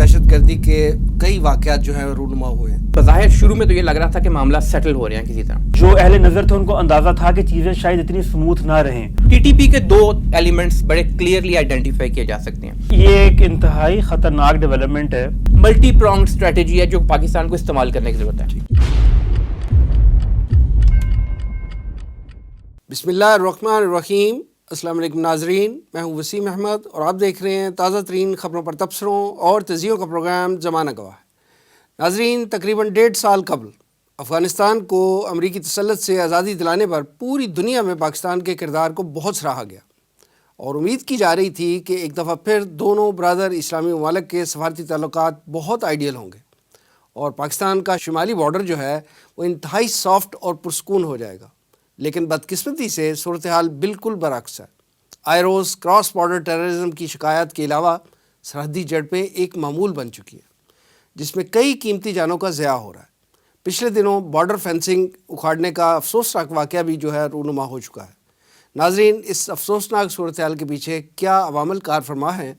دہشت گردی کے کئی واقعات جو ہیں رونما ہوئے ہیں. بظاہر شروع میں تو یہ لگ رہا تھا کہ معاملہ سیٹل ہو رہے ہیں کسی طرح. جو اہل نظر تھے ان کو اندازہ تھا کہ چیزیں شاید اتنی سموتھ نہ رہیں. ٹی ٹی پی کے دو ایلیمنٹس بڑے کلیئرلی آئیڈینٹیفائی کیے جا سکتے ہیں. یہ ایک انتہائی خطرناک ڈیولپمنٹ ہے. ملٹی پرونگڈ اسٹریٹجی ہے جو پاکستان کو استعمال کرنے کی ضرورت ہے. بسم اللہ الرحمن الرحیم. السلام علیکم ناظرین، میں ہوں وسیم احمد اور آپ دیکھ رہے ہیں تازہ ترین خبروں پر تبصروں اور تجزیوں کا پروگرام زمانہ گواہ. ناظرین، تقریباً 1.5 سال قبل افغانستان کو امریکی تسلط سے آزادی دلانے پر پوری دنیا میں پاکستان کے کردار کو بہت سراہا گیا اور امید کی جا رہی تھی کہ ایک دفعہ پھر دونوں برادر اسلامی ممالک کے سفارتی تعلقات بہت آئیڈیل ہوں گے اور پاکستان کا شمالی بارڈر جو ہے وہ انتہائی سافٹ اور پرسکون ہو جائے گا. لیکن بدقسمتی سے صورتحال بالکل برعکس ہے. آئے روز کراس بارڈر ٹیررزم کی شکایات کے علاوہ سرحدی جھڑپیں ایک معمول بن چکی ہیں جس میں کئی قیمتی جانوں کا ضیاع ہو رہا ہے. پچھلے دنوں بارڈر فینسنگ اکھاڑنے کا افسوسناک واقعہ بھی جو ہے رونما ہو چکا ہے. ناظرین، اس افسوسناک صورتحال کے پیچھے کیا عوامل کار فرما ہیں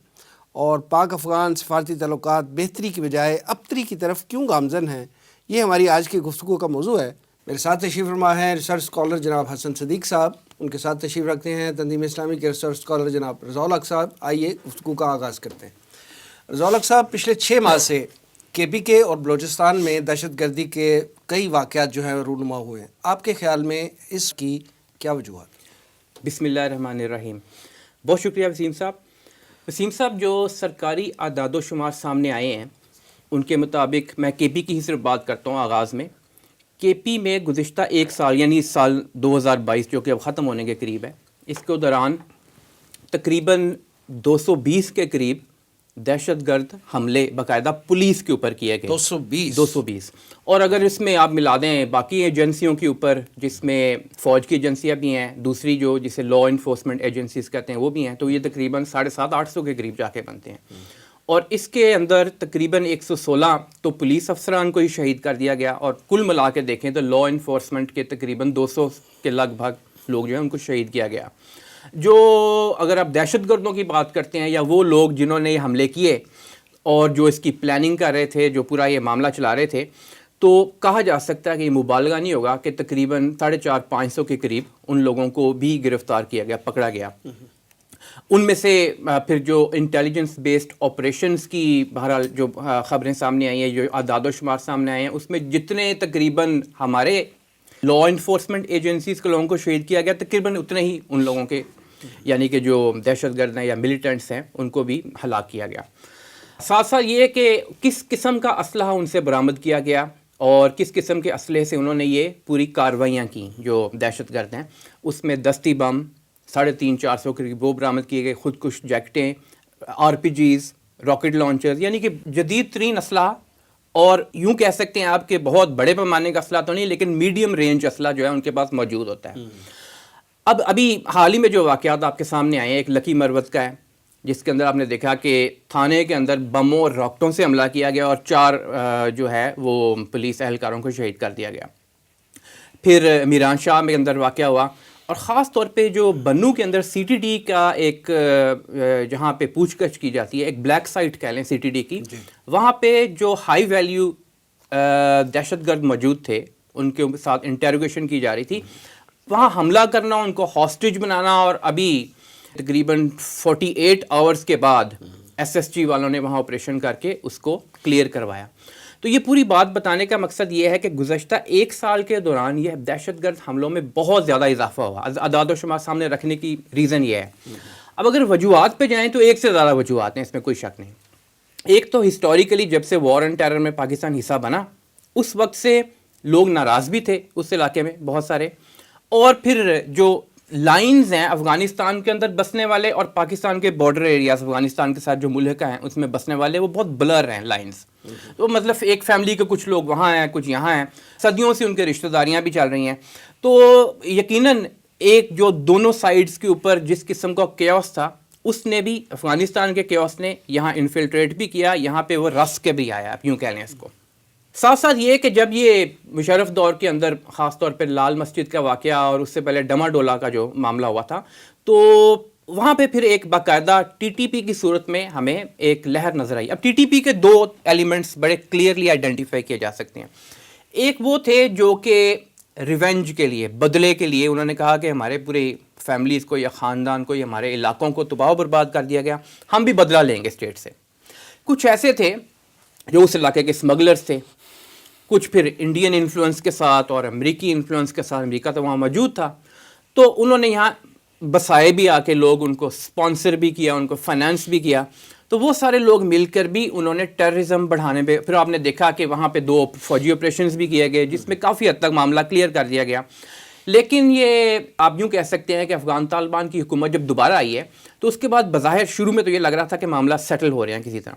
اور پاک افغان سفارتی تعلقات بہتری کی بجائے ابتری کی طرف کیوں گامزن ہیں، یہ ہماری آج کی گفتگو کا موضوع ہے. میرے ساتھ تشریف فرما ہیں ریسرچ اسکالر جناب حسن صدیق صاحب. ان کے ساتھ تشریف رکھتے ہیں تنظیم اسلامی کے ریسرچ اسکالر جناب رضا الحق صاحب. آئیے گفتگو کا آغاز کرتے ہیں. رضا الحق صاحب، پچھلے 6 ماہ سے کے پی کے اور بلوچستان میں دہشت گردی کے کئی واقعات جو ہیں رونما ہوئے ہیں. آپ کے خیال میں اس کی کیا وجوہات؟ بسم اللہ الرحمن الرحیم. بہت شکریہ وسیم صاحب. وسیم صاحب، جو سرکاری اعداد و شمار سامنے آئے ہیں ان کے مطابق، میں کے پی کی ہی صرف بات کرتا ہوں آغاز میں، کے پی میں گزشتہ 1 سال یعنی سال 2022 جو کہ اب ختم ہونے کے قریب ہے، اس کے دوران تقریباً 220 کے قریب دہشت گرد حملے باقاعدہ پولیس کے اوپر کیے گئے. 220. اور اگر اس میں آپ ملا دیں باقی ایجنسیوں کے اوپر، جس میں فوج کی ایجنسیاں بھی ہیں، دوسری جو جسے لا انفورسمنٹ ایجنسیز کہتے ہیں وہ بھی ہیں، تو یہ تقریباً 750-800 کے قریب جا کے بنتے ہیں. اور اس کے اندر تقریباً 116 تو پولیس افسران کو ہی شہید کر دیا گیا، اور کل ملا کے دیکھیں تو لا انفورسمنٹ کے تقریباً 200 کے لگ بھگ لوگ جو ہیں ان کو شہید کیا گیا. جو اگر آپ دہشت گردوں کی بات کرتے ہیں یا وہ لوگ جنہوں نے یہ حملے کیے اور جو اس کی پلاننگ کر رہے تھے، جو پورا یہ معاملہ چلا رہے تھے، تو کہا جا سکتا ہے کہ یہ مبالغہ نہیں ہوگا کہ تقریباً 450-500 کے قریب ان لوگوں کو بھی گرفتار کیا گیا، پکڑا گیا. ان میں سے پھر جو انٹیلیجنس بیسڈ آپریشنز کی بہرحال جو خبریں سامنے آئی ہیں، جو اعداد و شمار سامنے آئے ہیں، اس میں جتنے تقریباً ہمارے لا انفورسمنٹ ایجنسیز کے لوگوں کو شہید کیا گیا، تقریباً اتنے ہی ان لوگوں کے یعنی کہ جو دہشت گرد ہیں یا ملیٹنٹس ہیں ان کو بھی ہلاک کیا گیا. ساتھ ساتھ یہ کہ کس قسم کا اسلحہ ان سے برآمد کیا گیا اور کس قسم کے اسلحے سے انہوں نے یہ پوری کارروائیاں کی جو دہشت گرد ہیں، اس میں دستی بم 350-400 کے قریب وہ برآمد کیے گئے، خودکش جیکٹیں، RPG، راکٹ لانچرز، یعنی کہ جدید ترین اسلحہ، اور یوں کہہ سکتے ہیں آپ کہ بہت بڑے پیمانے کا اسلحہ تو نہیں لیکن میڈیم رینج اسلحہ جو ہے ان کے پاس موجود ہوتا ہے. ابھی حال ہی میں جو واقعات آپ کے سامنے آئے ہیں، ایک لکی مروت کا ہے جس کے اندر آپ نے دیکھا کہ تھانے کے اندر بموں اور راکٹوں سے حملہ کیا گیا اور 4 جو ہے وہ پولیس اہلکاروں کو شہید کر دیا گیا. پھر میران شاہ میں اندر واقعہ ہوا، اور خاص طور پہ جو بنو کے اندر CTD کا ایک جہاں پہ پوچھ گچھ کی جاتی ہے، ایک بلیک سائٹ کہہ لیں CTD کی، وہاں پہ جو ہائی ویلیو دہشت گرد موجود تھے ان کے ساتھ انٹیروگیشن کی جا رہی تھی. وہاں حملہ کرنا، ان کو ہاسٹیج بنانا، اور ابھی تقریباً 48 آورز کے بعد SSG والوں نے وہاں آپریشن کر کے اس کو کلیئر کروایا. تو یہ پوری بات بتانے کا مقصد یہ ہے کہ گزشتہ 1 سال کے دوران یہ دہشت گرد حملوں میں بہت زیادہ اضافہ ہوا. اعداد و شمار سامنے رکھنے کی ریزن یہ ہے. اب اگر وجوہات پہ جائیں تو ایک سے زیادہ وجوہات ہیں، اس میں کوئی شک نہیں. ایک تو ہسٹوریکلی جب سے وار اینڈ ٹیرر میں پاکستان حصہ بنا اس وقت سے لوگ ناراض بھی تھے اس علاقے میں بہت سارے، اور پھر جو لائنز ہیں افغانستان کے اندر بسنے والے اور پاکستان کے بارڈر ایریاز افغانستان کے ساتھ جو ملحقہ ہیں اس میں بسنے والے، وہ بہت بلر ہیں لائنز. تو مطلب ایک فیملی کے کچھ لوگ وہاں ہیں، کچھ یہاں ہیں، صدیوں سے ان کے رشتہ داریاں بھی چل رہی ہیں. تو یقیناً ایک جو دونوں سائڈز کے اوپر جس قسم کا کیوس تھا، اس نے بھی افغانستان کے کیوس نے یہاں انفلٹریٹ بھی کیا، یہاں پہ وہ رس کے بھی آیا، آپ یوں کہہ لیں اس کو. ساتھ ساتھ یہ کہ جب یہ مشرف دور کے اندر خاص طور پہ لال مسجد کا واقعہ اور اس سے پہلے ڈما ڈولا کا جو معاملہ ہوا تھا، تو وہاں پہ پھر ایک باقاعدہ ٹی ٹی پی کی صورت میں ہمیں ایک لہر نظر آئی. اب ٹی ٹی پی کے دو ایلیمنٹس بڑے کلیئرلی آئیڈینٹیفائی کیے جا سکتے ہیں. ایک وہ تھے جو کہ ریونج کے لیے، بدلے کے لیے، انہوں نے کہا کہ ہمارے پورے فیملیز کو یا خاندان کو یا ہمارے علاقوں کو تباہ و برباد کر دیا گیا، ہم بھی بدلہ لیں گے اسٹیٹ سے. کچھ ایسے تھے جو اس علاقے کے اسمگلرس تھے، کچھ پھر انڈین انفلوئنس کے ساتھ اور امریکی انفلوئنس کے ساتھ، امریکہ تو وہاں موجود تھا، تو انہوں نے یہاں بسائے بھی آ کے، لوگ ان کو سپانسر بھی کیا، ان کو فائنانس بھی کیا. تو وہ سارے لوگ مل کر بھی انہوں نے ٹیررزم بڑھانے پہ، پھر آپ نے دیکھا کہ وہاں پہ 2 فوجی آپریشنز بھی کیے گئے جس میں کافی حد تک معاملہ کلیئر کر دیا گیا. لیکن یہ آپ یوں کہہ سکتے ہیں کہ افغان طالبان کی حکومت جب دوبارہ آئی ہے تو اس کے بعد بظاہر شروع میں تو یہ لگ رہا تھا کہ معاملہ سیٹل ہو رہے ہیں کسی طرح،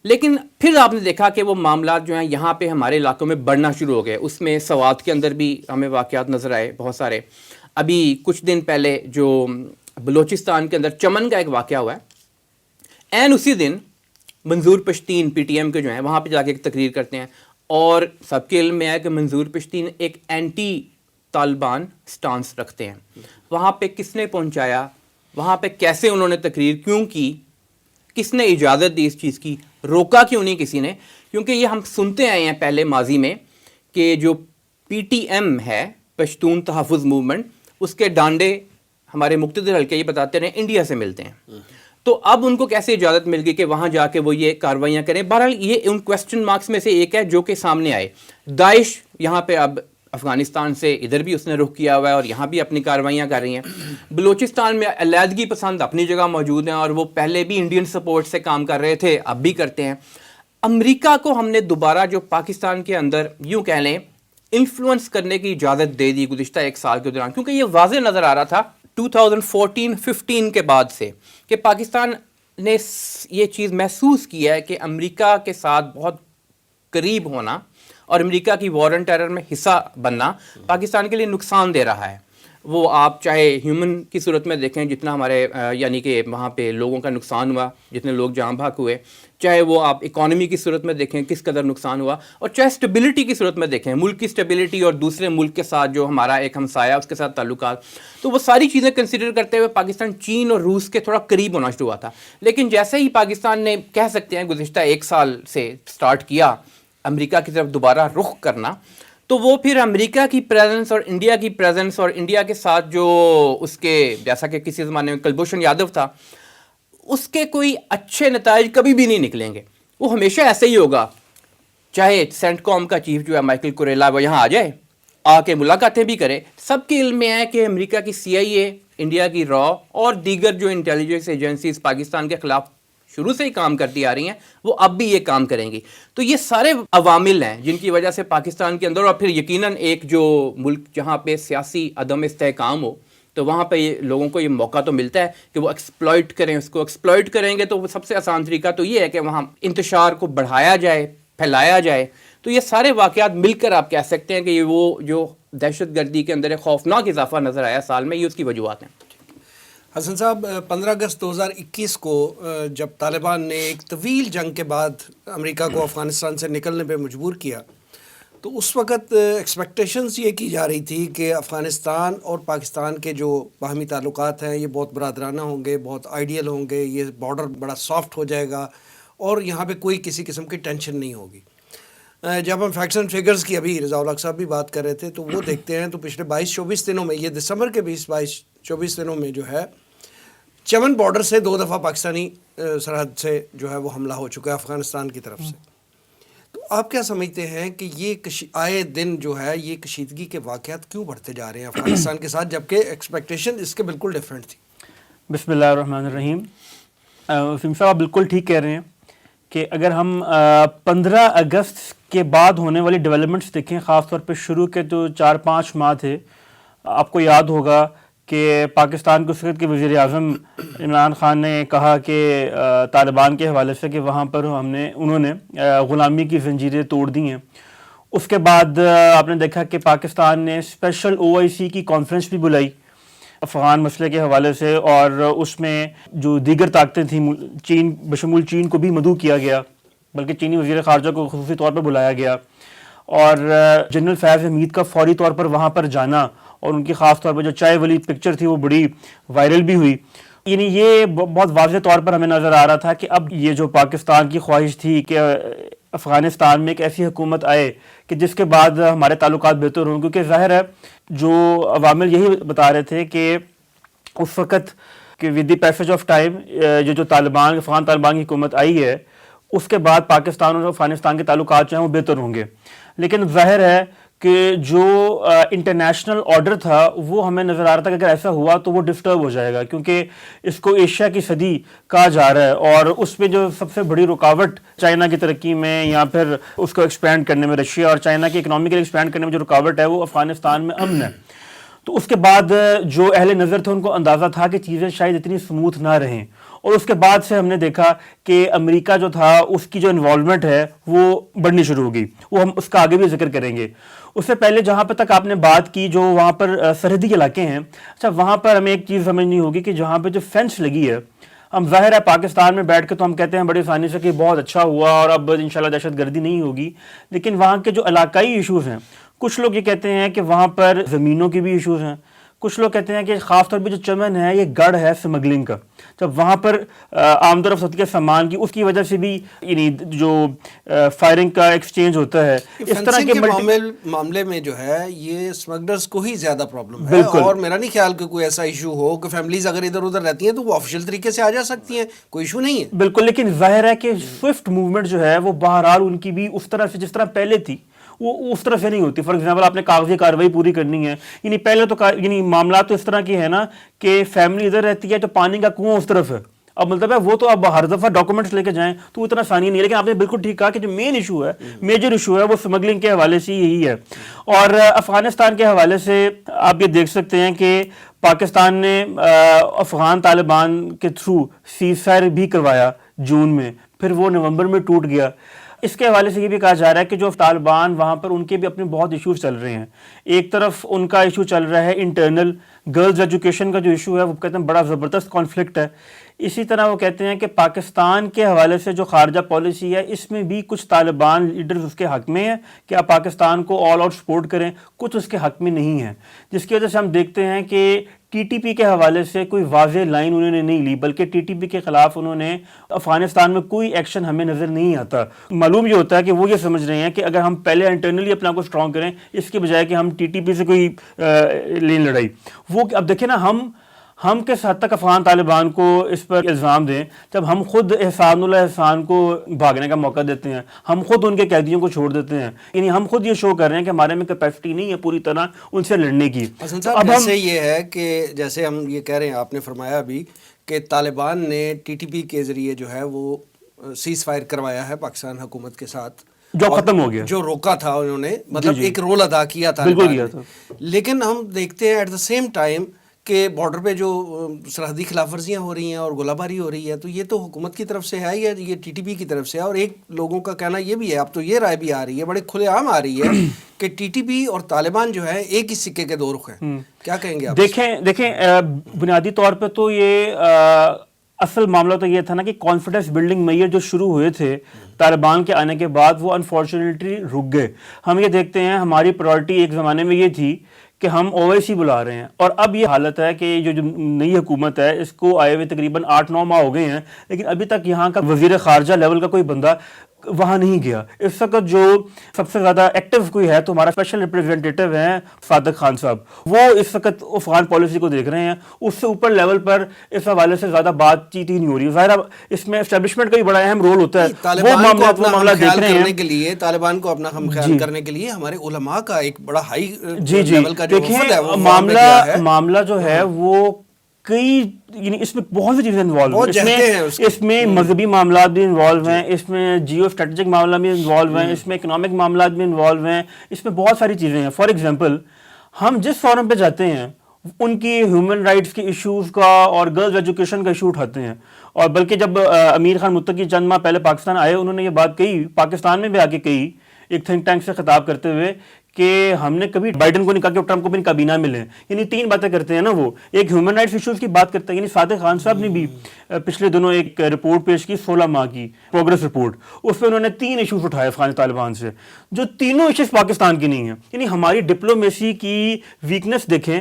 لیکن پھر آپ نے دیکھا کہ وہ معاملات جو ہیں یہاں پہ ہمارے علاقوں میں بڑھنا شروع ہو گئے. اس میں سوات کے اندر بھی ہمیں واقعات نظر آئے بہت سارے. ابھی کچھ دن پہلے جو بلوچستان کے اندر چمن کا ایک واقعہ ہوا ہے، عین اسی دن منظور پشتین پی ٹی ایم کے جو ہیں وہاں پہ جا کے ایک تقریر کرتے ہیں، اور سب کے علم میں ہے کہ منظور پشتین ایک اینٹی طالبان سٹانس رکھتے ہیں. وہاں پہ کس نے پہنچایا، وہاں پہ کیسے انہوں نے تقریر کیوں کی، کس نے اجازت دی اس چیز کی، روکا کیوں نہیں کسی نے؟ کیونکہ یہ ہم سنتے آئے ہیں پہلے ماضی میں کہ جو پی ٹی ایم ہے، پشتون تحفظ موومنٹ، اس کے ڈانڈے ہمارے مقتدر حلقے یہ بتاتے رہے انڈیا سے ملتے ہیں. تو اب ان کو کیسے اجازت مل گئی کہ وہاں جا کے وہ یہ کارروائیاں کریں؟ بہرحال یہ ان کویسچن مارکس میں سے ایک ہے جو کہ سامنے آئے. داعش یہاں پہ اب افغانستان سے ادھر بھی اس نے رخ کیا ہوا ہے اور یہاں بھی اپنی کارروائیاں کر رہی ہیں. بلوچستان میں علیحدگی پسند اپنی جگہ موجود ہیں اور وہ پہلے بھی انڈین سپورٹ سے کام کر رہے تھے، اب بھی کرتے ہیں. امریکہ کو ہم نے دوبارہ جو پاکستان کے اندر یوں کہہ لیں انفلوئنس کرنے کی اجازت دے دی گزشتہ 1 سال کے دوران، کیونکہ یہ واضح نظر آ رہا تھا 2014-15 کے بعد سے کہ پاکستان نے یہ چیز محسوس کیا ہے کہ امریکہ کے ساتھ بہت قریب ہونا اور امریکہ کی وار اینڈ ٹیرر میں حصہ بننا پاکستان کے لیے نقصان دے رہا ہے. وہ آپ چاہے ہیومن کی صورت میں دیکھیں جتنا ہمارے یعنی کہ وہاں پہ لوگوں کا نقصان ہوا، جتنے لوگ جان بحق ہوئے، چاہے وہ آپ اکانومی کی صورت میں دیکھیں کس قدر نقصان ہوا، اور چاہے اسٹیبلٹی کی صورت میں دیکھیں ملک کی اسٹیبلٹی اور دوسرے ملک کے ساتھ جو ہمارا ایک ہمسایہ اس کے ساتھ تعلقات. تو وہ ساری چیزیں کنسیڈر کرتے ہوئے پاکستان چین اور روس کے تھوڑا قریب ہونا شروع ہوا تھا. لیکن جیسے ہی پاکستان نے کہہ سکتے ہیں گزشتہ 1 سال سے سٹارٹ کیا امریکہ کی طرف دوبارہ رخ کرنا، تو وہ پھر امریکہ کی پریزنس اور انڈیا کی پریزنس اور انڈیا کے ساتھ جو اس کے جیسا کہ کسی زمانے میں کلبھوشن یادو تھا، اس کے کوئی اچھے نتائج کبھی بھی نہیں نکلیں گے. وہ ہمیشہ ایسے ہی ہوگا، چاہے سینٹ کام کا چیف جو ہے مائیکل کوریلا وہ یہاں آ جائے، آ کے ملاقاتیں بھی کرے. سب کے علم میں ہے کہ امریکہ کی CIA، انڈیا کی را اور دیگر جو انٹیلیجنس ایجنسیز پاکستان کے خلاف شروع سے ہی کام کرتی آ رہی ہیں، وہ اب بھی یہ کام کریں گی. تو یہ سارے عوامل ہیں جن کی وجہ سے پاکستان کے اندر، اور پھر یقیناً ایک جو ملک جہاں پہ سیاسی عدم استحکام ہو تو وہاں پہ لوگوں کو یہ موقع تو ملتا ہے کہ وہ ایکسپلائٹ کریں. اس کو ایکسپلائٹ کریں گے تو وہ سب سے آسان طریقہ تو یہ ہے کہ وہاں انتشار کو بڑھایا جائے، پھیلایا جائے. تو یہ سارے واقعات مل کر آپ کہہ سکتے ہیں کہ یہ وہ جو دہشت گردی کے اندر ایک خوفناک اضافہ نظر آیا سال میں، یہ اس کی وجوہات ہیں. حسن صاحب، 15 اگست 2021 کو جب طالبان نے ایک طویل جنگ کے بعد امریکہ کو افغانستان سے نکلنے پہ مجبور کیا، تو اس وقت ایکسپیکٹیشنز یہ کی جا رہی تھی کہ افغانستان اور پاکستان کے جو باہمی تعلقات ہیں یہ بہت برادرانہ ہوں گے، بہت آئیڈیل ہوں گے، یہ بارڈر بڑا سافٹ ہو جائے گا اور یہاں پہ کوئی کسی قسم کی ٹینشن نہیں ہوگی. جب ہم فیکٹس اینڈ فگرز کی ابھی رضا الحق صاحب بھی بات کر رہے تھے تو وہ دیکھتے ہیں تو پچھلے 22-24 دنوں میں، یہ دسمبر کے 22-24 دنوں میں جو ہے چمن بارڈر سے 2 دفعہ پاکستانی سرحد سے جو ہے وہ حملہ ہو چکا ہے افغانستان کی طرف سے. تو آپ کیا سمجھتے ہیں کہ یہ آئے دن جو ہے یہ کشیدگی کے واقعات کیوں بڑھتے جا رہے ہیں افغانستان کے ساتھ، جبکہ ایکسپیکٹیشن اس کے بالکل ڈیفرنٹ تھی؟ بسم اللہ الرحمن الرحیم. وسیم صاحب آپ بالکل ٹھیک کہہ رہے ہیں کہ اگر ہم 15 اگست کے بعد ہونے والی ڈیولپمنٹس دیکھیں، خاص طور پہ شروع کے جو 4-5 ماہ تھے، آپ کو یاد ہوگا کہ پاکستان کے اس وقت کے وزیر اعظم عمران خان نے کہا کہ طالبان کے حوالے سے کہ وہاں پر انہوں نے غلامی کی زنجیریں توڑ دی ہیں. اس کے بعد آپ نے دیکھا کہ پاکستان نے اسپیشل OIC کی کانفرنس بھی بلائی افغان مسئلے کے حوالے سے، اور اس میں جو دیگر طاقتیں تھیں چین بشمول چین کو بھی مدعو کیا گیا، بلکہ چینی وزیر خارجہ کو خصوصی طور پر بلایا گیا. اور جنرل فیاض حمید کا فوری طور پر وہاں پر جانا اور ان کی خاص طور پر جو چائے والی پکچر تھی وہ بڑی وائرل بھی ہوئی. یعنی یہ بہت واضح طور پر ہمیں نظر آ رہا تھا کہ اب یہ جو پاکستان کی خواہش تھی کہ افغانستان میں ایک ایسی حکومت آئے کہ جس کے بعد ہمارے تعلقات بہتر ہوں، کیونکہ ظاہر ہے جو عوامل یہی بتا رہے تھے کہ اس وقت کہ with the passage of time جو طالبان افغان طالبان کی حکومت آئی ہے اس کے بعد پاکستان اور افغانستان کے تعلقات جو ہیں وہ بہتر ہوں گے. لیکن ظاہر ہے کہ جو انٹرنیشنل آرڈر تھا وہ ہمیں نظر آ رہا تھا کہ اگر ایسا ہوا تو وہ ڈسٹرب ہو جائے گا، کیونکہ اس کو ایشیا کی صدی کہا جا رہا ہے، اور اس میں جو سب سے بڑی رکاوٹ چائنا کی ترقی میں یا پھر اس کو ایکسپینڈ کرنے میں، رشیا اور چائنا کی اکنامکل ایکسپینڈ کرنے میں جو رکاوٹ ہے وہ افغانستان میں امن ہے. تو اس کے بعد جو اہل نظر تھے ان کو اندازہ تھا کہ چیزیں شاید اتنی سموتھ نہ رہیں، اور اس کے بعد سے ہم نے دیکھا کہ امریکہ جو تھا اس کی جو انوالومنٹ ہے وہ بڑھنی شروع ہو گئی. وہ ہم اس کا آگے بھی ذکر کریں گے. اس سے پہلے جہاں پہ تک آپ نے بات کی جو وہاں پر سرحدی علاقے ہیں، اچھا وہاں پر ہمیں ایک چیز سمجھنی ہوگی کہ جہاں پہ جو فینس لگی ہے، ہم ظاہر ہے پاکستان میں بیٹھ کے تو ہم کہتے ہیں بڑی آسانی سے کہ بہت اچھا ہوا اور اب انشاءاللہ دہشت گردی نہیں ہوگی، لیکن وہاں کے جو علاقائی ایشوز ہیں، کچھ لوگ یہ کہتے ہیں کہ وہاں پر زمینوں کی بھی ایشوز ہیں، کچھ لوگ کہتے ہیں کہ خاص طور پہ جو چمن ہے یہ گڑھ ہے سمگلنگ کا، جب وہاں پر آمد و رفت کے سامان کی اس کی وجہ سے بھی یعنی جو فائرنگ کا ایکسچینج ہوتا ہے، اس طرح کے معاملے میں جو ہے یہ اسمگلرز کو ہی زیادہ پرابلم ہے. اور میرا نہیں خیال کہ کوئی ایسا ایشو ہو کہ فیملیز اگر ادھر ادھر رہتی ہیں تو وہ آفیشیل طریقے سے آ جا سکتی ہیں، کوئی ایشو نہیں ہے. بالکل، لیکن ظاہر ہے کہ سوئفٹ موومنٹ جو ہے وہ بہرحال ان کی بھی اس طرح سے جس طرح پہلے تھی وہ اس طرح سے نہیں ہوتی. فار ایگزامپل آپ نے کاغذی کارروائی پوری کرنی ہے، یعنی پہلے تو یعنی معاملات تو اس طرح کی ہے نا کہ فیملی ادھر رہتی ہے تو پانی کا کنواں اس طرف ہے، اب مطلب ہے وہ تو اب ہر دفعہ ڈاکومنٹس لے کے جائیں تو وہ اتنا آسانی نہیں ہے. لیکن آپ نے بالکل ٹھیک کہا کہ جو مین ایشو ہے، میجر ایشو ہے، وہ اسمگلنگ کے حوالے سے یہی ہے. اور افغانستان کے حوالے سے آپ یہ دیکھ سکتے ہیں کہ پاکستان نے افغان طالبان کے تھرو سیز فائر بھی کروایا جون میں، پھر وہ نومبر میں ٹوٹ گیا. اس کے حوالے سے یہ بھی کہا جا رہا ہے کہ جو طالبان وہاں پر ان کے بھی اپنے بہت ایشوز چل رہے ہیں. ایک طرف ان کا ایشو چل رہا ہے انٹرنل گرلز ایجوکیشن کا جو ایشو ہے وہ کہتے ہیں بڑا زبردست کانفلکٹ ہے. اسی طرح وہ کہتے ہیں کہ پاکستان کے حوالے سے جو خارجہ پالیسی ہے اس میں بھی کچھ طالبان لیڈرز اس کے حق میں ہیں کہ آپ پاکستان کو آل آؤٹ سپورٹ کریں، کچھ اس کے حق میں نہیں ہیں، جس کی وجہ سے ہم دیکھتے ہیں کہ ٹی ٹی پی کے حوالے سے کوئی واضح لائن انہوں نے نہیں لی، بلکہ ٹی ٹی پی کے خلاف انہوں نے افغانستان میں کوئی ایکشن ہمیں نظر نہیں آتا. معلوم یہ ہوتا ہے کہ وہ یہ سمجھ رہے ہیں کہ اگر ہم پہلے انٹرنلی اپنا کو اسٹرانگ کریں اس کے بجائے کہ ہم ٹی ٹی پی سے کوئی لین لڑائی. وہ اب دیکھیں نا ہم کس حد تک افغان طالبان کو اس پر الزام دیں جب ہم خود احسان اللہ احسان کو بھاگنے کا موقع دیتے ہیں، ہم خود ان کے قیدیوں کو چھوڑ دیتے ہیں، یعنی ہم خود یہ شو کر رہے ہیں کہ ہمارے میں کیپیسٹی نہیں ہے پوری طرح ان سے لڑنے کی. حسن صاحب جیسے یہ ہے کہ جیسے ہم یہ کہہ رہے ہیں، آپ نے فرمایا ابھی کہ طالبان نے ٹی ٹی پی کے ذریعے جو ہے وہ سیز فائر کروایا ہے پاکستان حکومت کے ساتھ، جو ختم ہو گیا، جو روکا تھا انہوں نے، مطلب ایک رول ادا کیا تھا. لیکن ہم دیکھتے ہیں ایٹ دا سیم ٹائم کہ بارڈر پہ جو سرحدی خلاف ورزیاں ہو رہی ہیں اور گولہ باری ہو رہی ہے تو یہ تو حکومت کی طرف سے ہے یا یہ ٹی ٹی پی کی طرف سے ہے. اور ایک لوگوں کا کہنا یہ بھی ہے، اب تو یہ رائے بھی آ رہی ہے، بڑے کھلے عام آ رہی ہے کہ ٹی ٹی پی اور طالبان جو ہے ایک ہی سکے کے دو رخ ہیں. کیا کہیں گے آپ؟ دیکھیں بنیادی طور پہ تو یہ اصل معاملہ تو یہ تھا نا کہ کانفیڈنس بلڈنگ میئر جو شروع ہوئے تھے طالبان کے آنے کے بعد وہ انفارچونیٹلی رک گئے. ہم یہ دیکھتے ہیں ہماری پرائورٹی ایک زمانے میں یہ تھی کہ ہم او آئی سی بلا رہے ہیں، اور اب یہ حالت ہے کہ جو نئی حکومت ہے اس کو آئے ہوئے تقریباً 8-9 ماہ ہو گئے ہیں، لیکن ابھی تک یہاں کا وزیر خارجہ لیول کا کوئی بندہ وہاں نہیں گیا. اس وقت جو سب سے زیادہ ایکٹیو کوئی ہے تو ہمارا اسپیشل ریپریزنٹیٹیو ہیں صادق خان صاحب، وہ اس وقت افغان پالیسی کو دیکھ رہے ہیں. اس سے اوپر لیول پر اس حوالے سے زیادہ بات چیت ہی نہیں ہو رہی. ظاہر اس میں اسٹیبلشمنٹ کا بھی بڑا اہم رول ہوتا ہے. وہ معاملہ دیکھ رہے ہیں. طالبان کو اپنا ہم خیال کرنے کے لیے ہمارے علماء کا ایک بڑا ہائی لیول کا جو وفد ہے وہ معاملہ جو ہے وہ کئی یعنی اس میں بہت سی چیزیں انوالو ہیں. اس میں مذہبی معاملات بھی انوالو ہیں، اس میں جیو اسٹریٹجک معاملات بھی انوالو ہیں، اس میں اکنامک معاملات بھی انوالو ہیں، اس میں بہت ساری چیزیں ہیں. فار ایگزامپل ہم جس فورم پہ جاتے ہیں ان کی ہیومن رائٹس کے ایشوز کا اور گرلز ایجوکیشن کا ایشو اٹھاتے ہیں. اور بلکہ جب امیر خان متقی چند ماہ پہلے پاکستان آئے انہوں نے یہ بات کہی، پاکستان میں بھی آ کے کہی ایک تھنک ٹینک سے خطاب کرتے ہوئے کہ ہم نے کبھی بائیڈن کو نہیں کہا کہ ٹرمپ کو بھی کابینہ میں لیں. یعنی 3 باتیں کرتے ہیں نا، وہ ایک ہیومن رائٹس ایشوز کی بات کرتے ہیں. یعنی صادق خان صاحب نے بھی پچھلے دنوں ایک رپورٹ پیش کی 16 ماہ کی پروگرس رپورٹ، اس پہ انہوں نے 3 ایشوز اٹھائے افغان طالبان سے، جو تینوں ایشوز پاکستان کی نہیں ہیں. یعنی ہماری ڈپلومیسی کی ویکنس دیکھیں،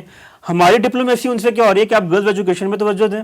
ہماری ڈپلومیسی ان سے کیا ہو رہی ہے کہ آپ گرلز ایجوکیشن میں توجہ دیں،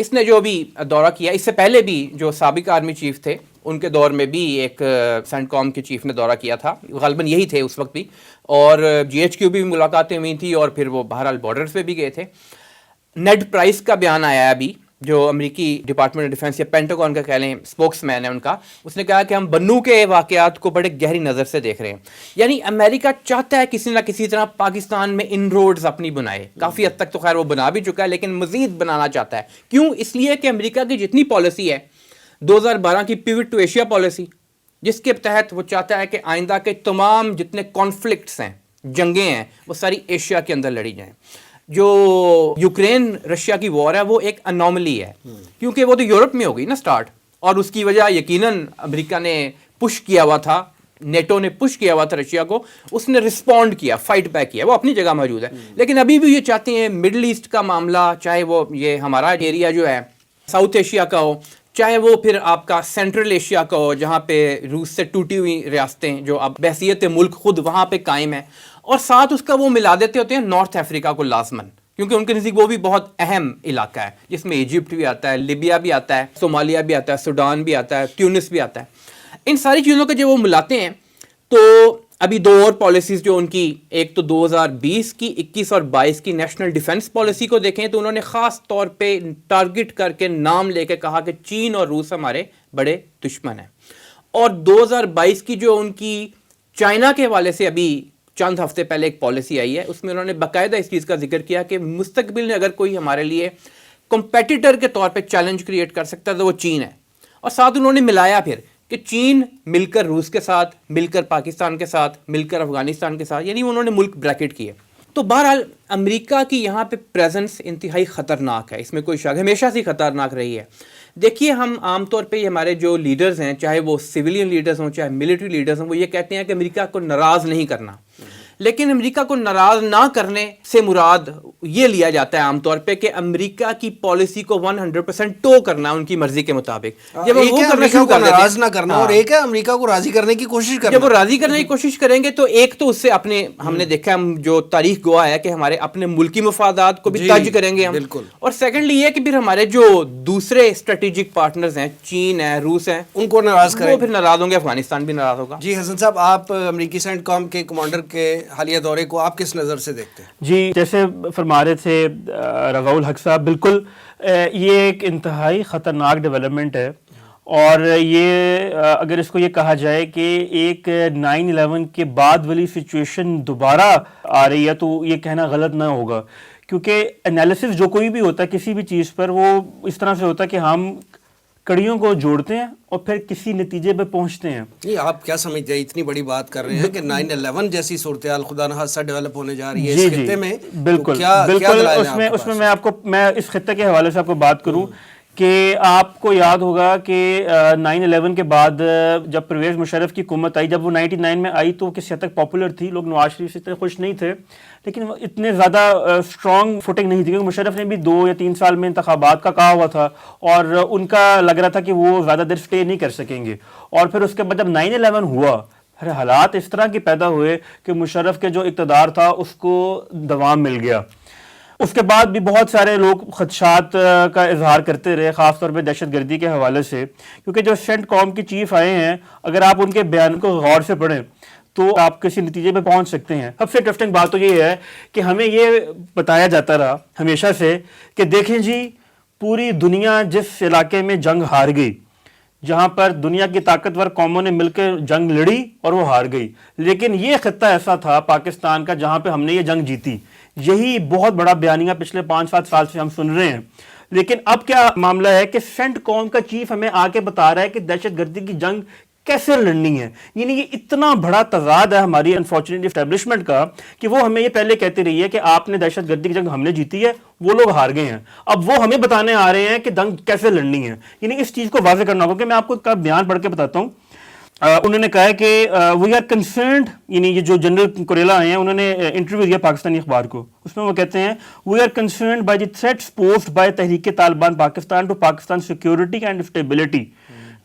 اس نے جو بھی دورہ کیا، اس سے پہلے بھی جو سابق آرمی چیف تھے ان کے دور میں بھی ایک سینٹ کام کے چیف نے دورہ کیا تھا، غالباً یہی تھے اس وقت بھی، اور جی ایچ کیو بھی ملاقاتیں ہوئی تھیں، اور پھر وہ بہرحال بارڈرز پہ بھی گئے تھے. نیڈ پرائس کا بیان آیا ہے ابھی، جو امریکی ڈپارٹمنٹ آف ڈیفنس یا پینٹاگون کا کہہ لیں اسپوکس مین ہے ان کا. اس نے کہا کہ ہم بنو کے واقعات کو بڑے گہری نظر سے دیکھ رہے ہیں. یعنی امریکہ چاہتا ہے کسی نہ کسی طرح پاکستان میں ان روڈز اپنی بنائے. کافی حد تک تو خیر وہ بنا بھی چکا ہے، لیکن مزید بنانا چاہتا ہے. کیوں؟ اس لیے کہ امریکہ کی جتنی پالیسی ہے 2012 کی پیوٹ ٹو ایشیا پالیسی، جس کے تحت وہ چاہتا ہے کہ آئندہ کے تمام جتنے کانفلکٹس ہیں، جنگیں ہیں، وہ ساری ایشیا کے اندر لڑی جائیں. جو یوکرین رشیا کی وار ہے وہ ایک انوملی ہے، کیونکہ وہ تو یورپ میں ہو گئی نا سٹارٹ، اور اس کی وجہ یقیناً امریکہ نے پش کیا ہوا تھا، نیٹو نے پش کیا ہوا تھا رشیا کو، اس نے رسپونڈ کیا، فائٹ بیک کیا، وہ اپنی جگہ موجود ہے. لیکن ابھی بھی یہ چاہتے ہیں مڈل ایسٹ کا معاملہ، چاہے وہ یہ ہمارا ایریا جو ہے ساؤتھ ایشیا کا ہو، چاہے وہ پھر آپ کا سینٹرل ایشیا کا ہو جہاں پہ روس سے ٹوٹی ہوئی ریاستیں جو اب بحیثیت ملک خود وہاں پہ قائم ہیں، اور ساتھ اس کا وہ ملا دیتے ہوتے ہیں نارتھ افریقہ کو لازماً، کیونکہ ان کے نزدیک وہ بھی بہت اہم علاقہ ہے، جس میں ایجپٹ بھی آتا ہے، لیبیا بھی آتا ہے، صومالیہ بھی آتا ہے، سوڈان بھی آتا ہے، تیونس بھی آتا ہے. ان ساری چیزوں کا جب وہ ملاتے ہیں تو ابھی دو اور پالیسیز جو ان کی، ایک تو 2020 کی 21 اور 22 کی نیشنل ڈیفنس پالیسی کو دیکھیں تو انہوں نے خاص طور پہ ٹارگٹ کر کے نام لے کے کہا کہ چین اور روس ہمارے بڑے دشمن ہیں. اور 2022 کی جو ان کی چائنا کے حوالے سے ابھی چند ہفتے پہلے ایک پالیسی آئی ہے، اس میں انہوں نے باقاعدہ اس چیز کا ذکر کیا کہ مستقبل میں اگر کوئی ہمارے لیے کمپیٹیٹر کے طور پہ چیلنج کریٹ کر سکتا ہے تو وہ چین ہے. اور ساتھ انہوں نے ملایا پھر کہ چین مل کر روس کے ساتھ، مل کر پاکستان کے ساتھ، مل کر افغانستان کے ساتھ، یعنی انہوں نے ملک بریکٹ کیے. تو بہرحال امریکہ کی یہاں پہ پریزنس انتہائی خطرناک ہے، اس میں کوئی شک، ہمیشہ سے خطرناک رہی ہے. دیکھیے ہم عام طور پہ ہمارے جو لیڈرز ہیں، چاہے وہ سویلین لیڈرز ہوں چاہے ملٹری لیڈرز ہوں، وہ یہ کہتے ہیں کہ امریکہ کو ناراض نہیں کرنا. لیکن امریکہ کو ناراض نہ کرنے سے مراد یہ لیا جاتا ہے عام طور پہ کہ امریکہ کی پالیسی کو 100% ٹو کرنا ان کی مرضی کے مطابق. جب وہ امریکہ کو ناراض نہ کرنا، اور ایک ہے امریکہ کو راضی کرنے کی کوشش کرنا. جب وہ راضی کرنے کی کوشش کریں گے تو ایک تو اس سے اپنے، ہم نے دیکھا ہم جو تاریخ گواہ ہے کہ ہمارے اپنے ملکی مفادات کو بھی تج کریں گے ہم. اور سیکنڈلی یہ کہ پھر ہمارے جو دوسرے اسٹریٹجک پارٹنرز ہیں، چین ہے، روس ہیں، ان کو ناراض کریں، وہ پھر ناراض ہوں گے، افغانستان بھی ناراض ہوگا. جی حسن صاحب، آپ امریکی سینٹ کام کے کمانڈر کے حالیہ دورے کو آپ کس نظر سے دیکھتے ہیں؟ جی جیسے فرما رہے تھے رضا الحق صاحب، بالکل یہ ایک انتہائی خطرناک ڈیولپمنٹ ہے. اور یہ اگر اس کو یہ کہا جائے کہ ایک 9/11 کے بعد والی سچویشن دوبارہ آ رہی ہے تو یہ کہنا غلط نہ ہوگا، کیونکہ انالیسس جو کوئی بھی ہوتا ہے کسی بھی چیز پر، وہ اس طرح سے ہوتا ہے کہ ہم کڑیوں کو جوڑتے ہیں اور پھر کسی نتیجے پہ پہنچتے ہیں. نہیں، آپ کیا سمجھتے ہیں، اتنی بڑی بات کر رہے ہیں کہ 9/11 جیسی صورتحال خدا نہ خاصہ ڈیولپ ہونے جا رہی ہے اس خطے میں؟ بالکل بالکل. اس میں میں اس خطے کے حوالے سے آپ کو بات کروں کہ آپ کو یاد ہوگا کہ 9/11 کے بعد جب پرویز مشرف کی حکومت آئی، جب وہ 99 میں آئی تو کسی حد تک پاپولر تھی، لوگ نواز شریف سے اتنے خوش نہیں تھے، لیکن اتنے زیادہ اسٹرانگ فوٹنگ نہیں تھی، کیونکہ مشرف نے بھی 2 یا 3 سال میں انتخابات کا کہا ہوا تھا اور ان کا لگ رہا تھا کہ وہ زیادہ دیر سٹے نہیں کر سکیں گے. اور پھر اس کے بعد جب 9/11 ہوا، پھر حالات اس طرح کے پیدا ہوئے کہ مشرف کے جو اقتدار تھا اس کو دوام مل گیا. اس کے بعد بھی بہت سارے لوگ خدشات کا اظہار کرتے رہے، خاص طور پہ دہشت گردی کے حوالے سے، کیونکہ جو سینٹ کام کی چیف آئے ہیں، اگر آپ ان کے بیان کو غور سے پڑھیں تو آپ کسی نتیجے پہ پہنچ سکتے ہیں. سب سے انٹرسٹنگ بات تو یہ ہے کہ ہمیں یہ بتایا جاتا رہا ہمیشہ سے کہ دیکھیں جی، پوری دنیا جس علاقے میں جنگ ہار گئی، جہاں پر دنیا کی طاقتور قوموں نے مل کے جنگ لڑی اور وہ ہار گئی، لیکن یہ خطہ ایسا تھا پاکستان کا جہاں پہ ہم نے یہ جنگ جیتی. یہی بہت بڑا بیانیہ پچھلے 5-7 سال سے ہم سن رہے ہیں. لیکن اب کیا معاملہ ہے کہ سینٹ کام کا چیف ہمیں آ کے بتا رہا ہے کہ دہشت گردی کی جنگ کیسے لڑنی ہے. یعنی یہ اتنا بڑا تضاد ہے ہماری انفارچونیٹلی اسٹیبلشمنٹ کا کہ وہ ہمیں یہ پہلے کہتی رہی ہے کہ آپ نے دہشت گردی کی جنگ ہم نے جیتی ہے، وہ لوگ ہار گئے ہیں، اب وہ ہمیں بتانے آ رہے ہیں کہ جنگ کیسے لڑنی ہے. یعنی اس چیز کو واضح کرنا ہوگا کہ میں آپ کو کا بیان پڑھ کے بتاتا ہوں. انہوں نے کہا ہے کہ وی آر کنسرنڈ، یعنی یہ جو جنرل کوریلا آئے ہیں انہوں نے انٹرویو دیا پاکستانی اخبار کو، اس میں وہ کہتے ہیں we are concerned by the threats posed by Tehreek Taliban Pakistan to Pakistan security and stability.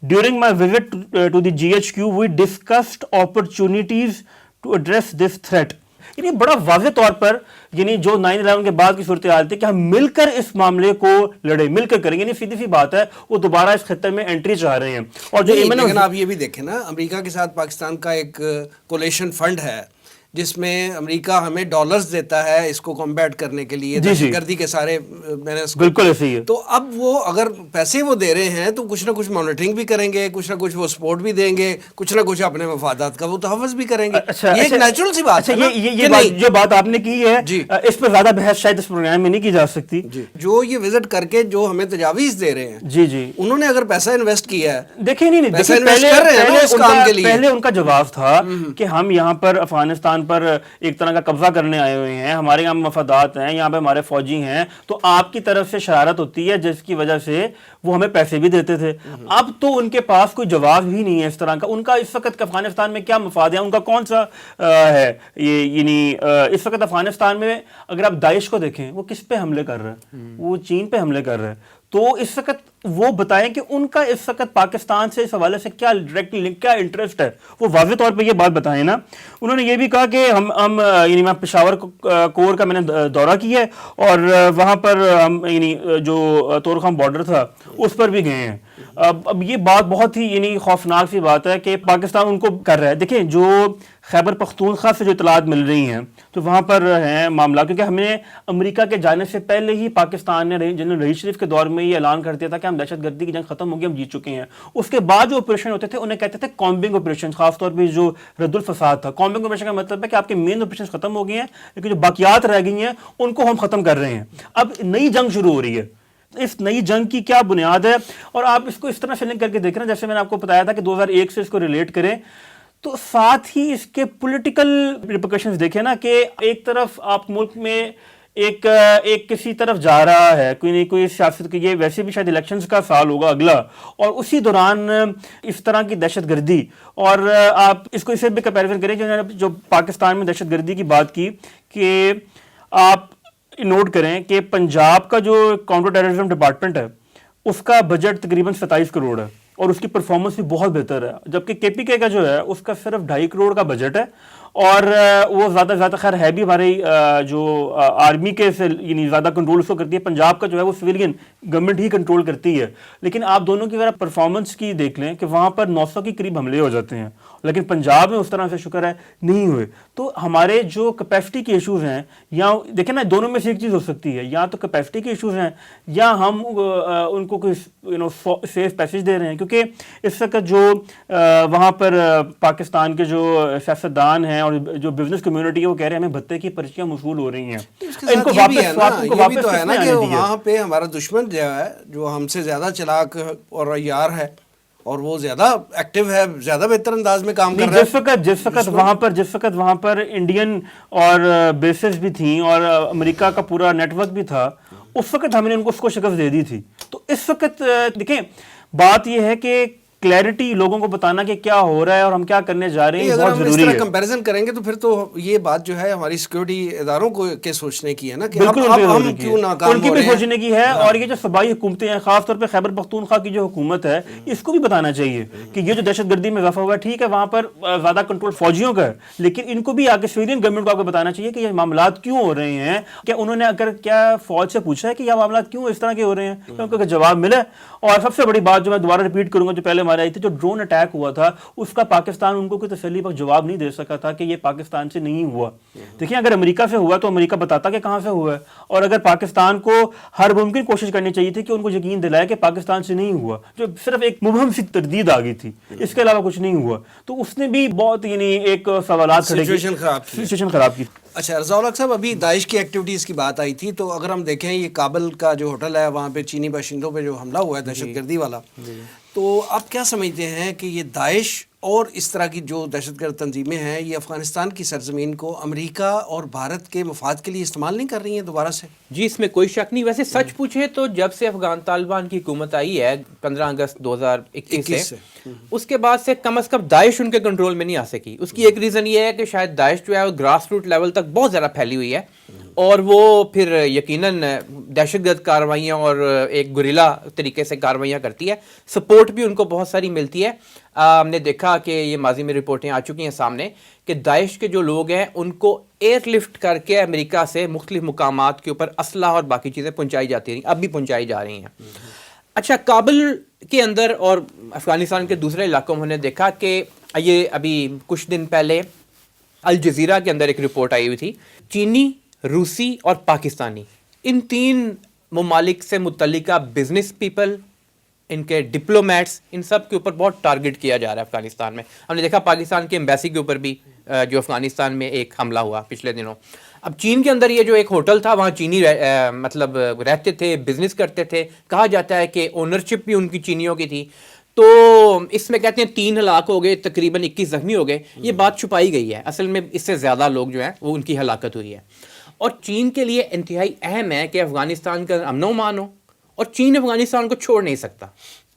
During my visit to the GHQ, we discussed opportunities to address this threat. یعنی بڑا واضح طور پر یعنی جو 9/11 کے بعد کی صورتحال تھی کہ ہم مل کر اس معاملے کو لڑے، مل کر کریں، یعنی سیدھی سی بات ہے وہ دوبارہ اس خطے میں انٹری چاہ رہے ہیں. اور جو لیکن آپ یہ بھی دیکھیں نا، امریکہ کے ساتھ پاکستان کا ایک کولیشن فنڈ ہے جس میں امریکہ ہمیں ڈالرز دیتا ہے اس کو کمبیٹ کرنے کے لیے، دہشت گردی کے سارے بالکل ایسے ہی ہے. تو اب وہ اگر پیسے وہ دے رہے ہیں تو کچھ نہ کچھ مانیٹرنگ بھی کریں گے، کچھ نہ کچھ وہ سپورٹ بھی دیں گے، کچھ نہ کچھ اپنے مفادات کا وہ تحفظ بھی کریں گے. یہ ایک نیچرل سی بات ہے. یہ جو بات آپ نے کی ہے اس پر زیادہ بحث شاید اس پروگرام میں نہیں کی جا سکتی. جو یہ وزٹ کر کے جو ہمیں تجاویز دے رہے ہیں انہوں نے اگر پیسہ انویسٹ کیا ہے، دیکھیں پہلے ان کا جواب تھا کہ ہم یہاں پر افغانستان پر ایک طرح کا قبضہ کرنے آئے ہوئے ہیں، ہمارے یہاں مفادات ہیں، یہاں پہ ہمارے فوجی ہیں، تو آپ کی طرف سے شرارت ہوتی ہے جس کی وجہ سے وہ ہمیں پیسے بھی دیتے تھے. اب تو ان کے پاس کوئی جواب ہی نہیں ہے اس طرح کا. ان کا اس وقت افغانستان میں کیا مفاد ہے، ان کا کون سا ہے یعنی اس وقت افغانستان میں اگر آپ داعش کو دیکھیں وہ کس پہ حملے کر رہے ہیں، وہ چین پہ حملے کر رہے ہیں. تو اس وقت وہ بتائیں کہ ان کا اس وقت پاکستان سے اس حوالے سے کیا ڈائریکٹ لنک، کیا انٹرسٹ ہے، وہ واضح طور پہ یہ بات بتائیں نا. انہوں نے یہ بھی کہا کہ ہم یعنی میں پشاور کور کا میں نے دورہ کیا ہے اور وہاں پر ہم یعنی جو طورخم بارڈر تھا اس پر بھی گئے ہیں. اب یہ بات بہت ہی یعنی خوفناک سی بات ہے کہ پاکستان ان کو کر رہا ہے. دیکھیں جو خیبر پختونخوا سے جو اطلاعات مل رہی ہیں تو وہاں پر ہیں معاملہ، کیونکہ ہمیں امریکہ کے جانے سے پہلے ہی پاکستان نے جنرل رئیس شریف کے دور میں یہ اعلان کر دیا تھا کہ ہم دہشت گردی کی جنگ ختم ہو گئی، ہم جیت چکے ہیں. اس کے بعد جو آپریشن ہوتے تھے انہیں کہتے تھے کامبنگ آپریشن، خاص طور پہ جو رد الفساد تھا. کامبنگ آپریشن کا مطلب ہے کہ آپ کے مین آپریشن ختم ہو گئے ہیں لیکن جو باقیات رہ گئی ہیں ان کو ہم ختم کر رہے ہیں. اب نئی جنگ شروع ہو رہی ہے. اس نئی جنگ کی کیا بنیاد ہے؟ اور آپ اس کو اس طرح سے لنک کر کے دیکھ رہے ہیں جیسے میں نے آپ کو بتایا تھا کہ 2001 سے اس کو ریلیٹ کریں تو ساتھ ہی اس کے پولیٹیکل ریپرکشنز دیکھیں نا کہ ایک طرف آپ ملک میں ایک کسی طرف جا رہا ہے کوئی نہیں کوئی سیاست کی، یہ ویسے بھی شاید الیکشنز کا سال ہوگا اگلا، اور اسی دوران اس طرح کی دہشت گردی. اور آپ اس کو اس سے بھی کمپیریزن کریں جو پاکستان میں دہشت گردی کی بات کی کہ آپ نوٹ کریں کہ پنجاب کا جو کاؤنٹر ٹیررزم ڈپارٹمنٹ ہے اس کا بجٹ تقریباً 27 کروڑ ہے اور اس کی پرفارمنس بھی بہت بہتر ہے، جبکہ کے پی کے کا جو ہے اس کا صرف 2.5 کروڑ کا بجٹ ہے. اور وہ زیادہ خیر ہے بھی ہماری جو آرمی کے سے یعنی زیادہ کنٹرول اس کو کرتی ہے. پنجاب کا جو ہے وہ سویلین گورنمنٹ ہی کنٹرول کرتی ہے. لیکن آپ دونوں کی ذرا پرفارمنس کی دیکھ لیں کہ وہاں پر 900 کے قریب حملے ہو جاتے ہیں لیکن پنجاب میں اس طرح سے شکر ہے نہیں ہوئے. تو ہمارے جو کیپیسٹی کے ایشوز ہیں یا دیکھیں نا دونوں میں سے ایک چیز ہو سکتی ہے، یا تو کیپیسٹی کے ایشوز ہیں یا ہم ان کو کوئی سیف پیسج دے رہے ہیں. کیونکہ اس وقت جو وہاں پر پاکستان کے جو سیاستدان ہیں اور جو بزنس کمیونٹی ہے وہ کہہ رہے ہیں ہمیں بھتے کی پرچیاں موصول ہو رہی ہیں. ان کو واپس تو ہے نا کہ وہاں پہ ہمارا دشمن جو ہے جو ہم سے زیادہ چلاک اور عیار ہے اور وہ زیادہ ایکٹیو ہے، زیادہ بہتر انداز میں کام کر رہا ہے. جس وقت وہاں پر انڈین اور بیسز بھی تھیں اور امریکہ کا پورا نیٹ ورک بھی تھا، اس وقت ہم نے ان کو اس کو شکست دے دی تھی. تو اس وقت دیکھیں بات یہ ہے کہ کلیئرٹی لوگوں کو بتانا کہ کیا ہو رہا ہے اور ہم کیا کرنے جا رہے ہیں بہت ضروری ہے. اگر ہم اس طرح کمپیریزن کریں گے تو پھر تو یہ بات جو ہے ہماری سیکورٹی اداروں کو کے سوچنے کی ہے نا کہ ہم کیوں ناکام ہو رہے ہیں. ان کی بھی سوچنے کی ہے. اور یہ جو صوبائی حکومتیں ہیں خاص طور پہ خیبر پختونخوا کی جو حکومت ہے اس کو بھی بتانا چاہیے کہ یہ جو دہشت گردی میں اضافہ ہوا ہے ٹھیک ہے وہاں پر زیادہ کنٹرول فوجیوں کا ہے لیکن ان کو بھی آگے سویلین گورنمنٹ کو آگے بتانا چاہیے کہ یہ معاملات کیوں ہو رہے ہیں. کیا انہوں نے اگر کیا فوج سے پوچھا ہے کہ یہ معاملات کیوں اس طرح کے ہو رہے ہیں؟ کیونکہ جواب ملے. اور سب سے بڑی بات جو میں دوبارہ ریپیٹ کروں گا جو پہلے ہمارے آئی تھی، جو ڈرون اٹیک ہوا تھا اس کا پاکستان ان کو کوئی تسلی بخش جواب نہیں دے سکا تھا کہ یہ پاکستان سے نہیں ہوا. دیکھیں اگر امریکہ سے ہوا تو امریکہ بتاتا کہ کہاں سے ہوا ہے، اور اگر پاکستان کو ہر ممکن کوشش کرنی چاہیے تھی کہ ان کو یقین دلائے کہ پاکستان سے نہیں ہوا، جو صرف ایک مبہم سی تردید آ گئی تھی، اس کے علاوہ کچھ نہیں ہوا. تو اس نے بھی بہت یعنی ایک سوالات سچویشن خراب کی. اچھا رضا الحق صاحب، ابھی داعش کی ایکٹیویٹیز کی بات آئی تھی تو اگر ہم دیکھیں یہ کابل کا جو ہوٹل ہے وہاں پہ چینی باشندوں پہ جو حملہ ہوا ہے دہشت گردی والا، تو آپ کیا سمجھتے ہیں کہ یہ داعش اور اس طرح کی جو دہشت گرد تنظیمیں ہیں یہ افغانستان کی سرزمین کو امریکہ اور بھارت کے مفاد کے لیے استعمال نہیں کر رہی ہیں دوبارہ سے؟ جی اس میں کوئی شک نہیں. ویسے سچ پوچھے تو جب سے افغان طالبان کی حکومت آئی ہے 15 اگست 2021 سے اس کے بعد سے کم از کم داعش ان کے کنٹرول میں نہیں آ سکی. اس کی ایک ریزن یہ ہے کہ شاید داعش جو ہے وہ گراس روٹ لیول تک بہت زیادہ پھیلی ہوئی ہے اور وہ پھر یقیناً دہشت گرد کارروائیاں اور ایک گریلا طریقے سے کارروائیاں کرتی ہے. سپورٹ بھی ان کو بہت ساری ملتی ہے. ہم نے دیکھا کہ یہ ماضی میں رپورٹیں آ چکی ہیں سامنے کہ داعش کے جو لوگ ہیں ان کو ایئر لفٹ کر کے امریکہ سے مختلف مقامات کے اوپر اسلحہ اور باقی چیزیں پہنچائی جاتی رہیں, اب بھی پہنچائی جا رہی ہیں. اچھا, کابل کے اندر اور افغانستان کے دوسرے علاقوں میں ہم نے دیکھا کہ یہ ابھی کچھ دن پہلے الجزیرہ کے اندر ایک رپورٹ آئی ہوئی تھی, چینی, روسی اور پاکستانی ان 3 ممالک سے متعلقہ بزنس پیپل, ان کے ڈپلومیٹس, ان سب کے اوپر بہت ٹارگٹ کیا جا رہا ہے افغانستان میں. ہم نے دیکھا پاکستان کے ایمبیسی کے اوپر بھی جو افغانستان میں ایک حملہ ہوا پچھلے دنوں. اب چین کے اندر یہ جو ایک ہوٹل تھا وہاں چینی مطلب رہتے تھے, بزنس کرتے تھے, کہا جاتا ہے کہ اونرشپ بھی ان کی چینیوں کی تھی. تو اس میں کہتے ہیں 3 ہلاک ہو گئے, تقریباً 21 زخمی ہو گئے. یہ بات چھپائی گئی ہے, اصل میں اس سے زیادہ لوگ جو ہیں وہ ان کی ہلاکت ہوئی ہے. اور چین کے لیے انتہائی اہم ہے کہ افغانستان کا امن و امان ہو, اور چین افغانستان کو چھوڑ نہیں سکتا,